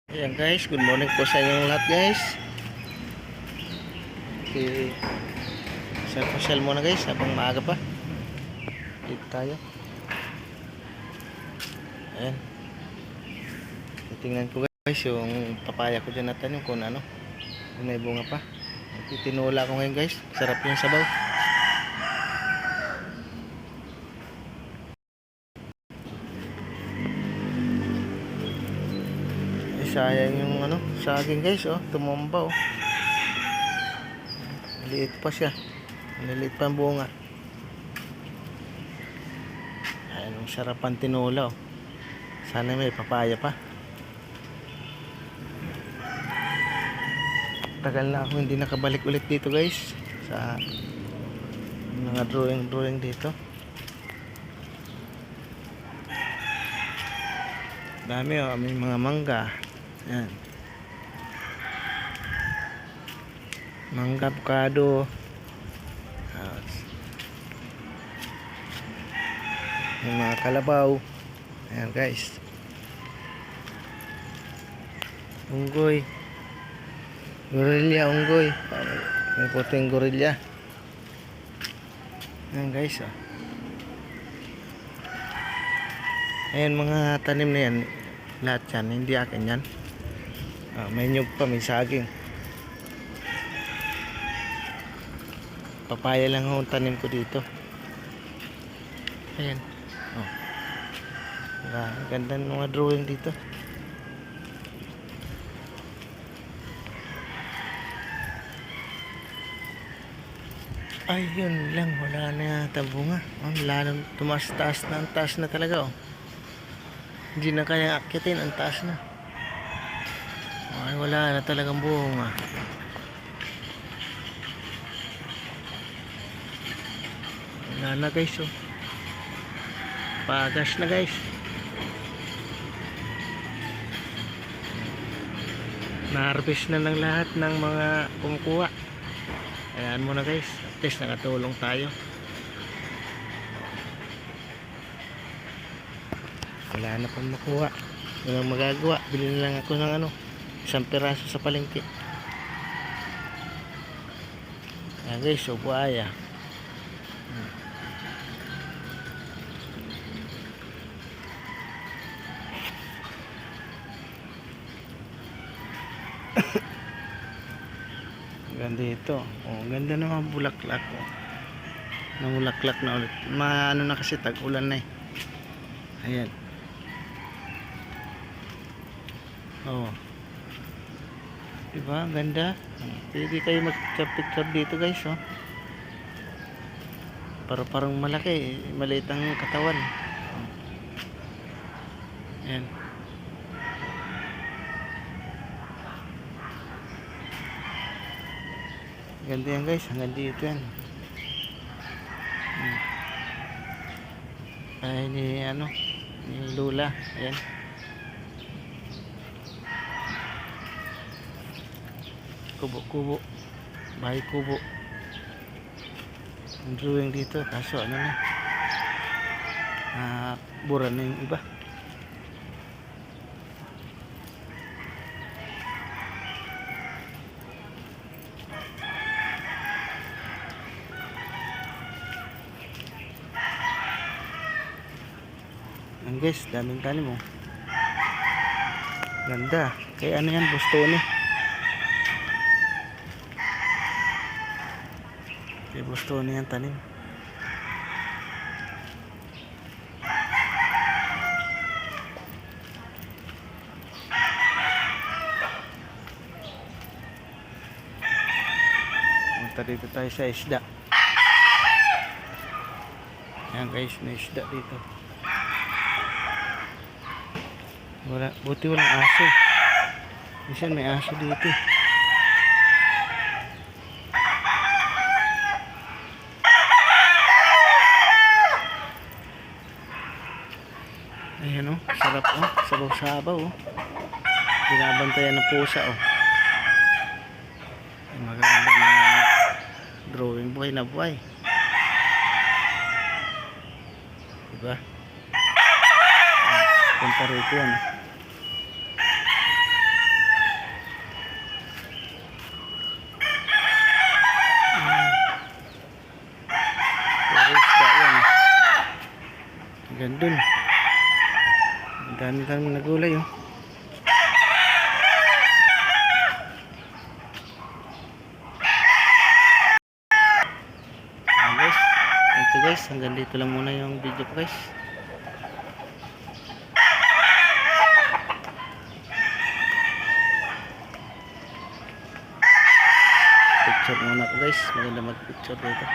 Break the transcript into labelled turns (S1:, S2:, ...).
S1: Ayan guys, good morning po sa inyong lahat guys. Okay, pasyal muna guys habang maaga pa. Dito tayo. Ayan. Tingnan ko guys yung papaya ko dyan natin, yung kung ano, kung may bunga pa. Okay, tinula ko ngayon guys, sarap yung sabaw. Sayang yung ano, saging guys, oh, tumumba oh. Maliit pa siya. Maliit pa ang bunga. Ayan, ang sarapan tinola oh. Sana may papaya pa. Tagal na ako hindi nakabalik ulit dito guys sa mga drawing dito. Dami oh, may mga mangga. Ayan. Mangga, avocado. May mga kalabaw. Ayan guys. Unggoy. Gorilya, unggoy. May puting gorilya. Ayan guys oh. Ayan mga tanim na yan. Lahat yan, hindi akin yan. May nyug pa, may saging. Papaya lang ang tanim ko dito. Ayan oh. Ganda ng mga drawing dito. Ayun lang, wala na yata bunga. Lalong tumaas-taas na, ang taas na talaga oh. Hindi na kaya akitin, ang taas na. Ay, wala na talagang bunga. Wala na guys oh. Pagas na guys. Na-harvest na ng lahat ng mga kumukuha. Ayan mo na guys, at least nakatulong tayo. Wala na pang makuha. Walang magagawa. Bilhin lang ako ng ano, isang piraso sa palengke. Ayan guys, so buhaya. Ganda ito. Oh, ganda naman bulaklak oh. Namulaklak na ulit. Ano na kasi tag-ulan na eh. Ayan. Oh. Diba? Ganda. Pwede kayo mag-picture dito guys oh. Parang malaki, maliit ang katawan. Ayan. Ganda yan guys, hanggang dito yan. Ay ni ano, ni Lula. Ayan. Kubo-kubo, bahay kubo. Ang drawing dito, kaso ano na, bura na yung iba. Ang guys, daming tanim mo. Ganda. Kaya ano yan, bustoni. Kaya bustoni yan tanim. Punta dito tayo sa isda. Ayan guys, may isda dito. Wala, buti walang aso. Minsan may aso dito. Ayan oh, sarap oh, sabaw-sabaw oh. Binabantayan ng pusa oh. Ay, maganda na drawing, buhay na buhay. Diba? Punta rito yan. Hanggang dun. Ang dami kami nagulay oh. Guys, thank you guys. Hanggang dito lang muna yung video ko guys. Picture muna ko guys. Maganda mag picture dito.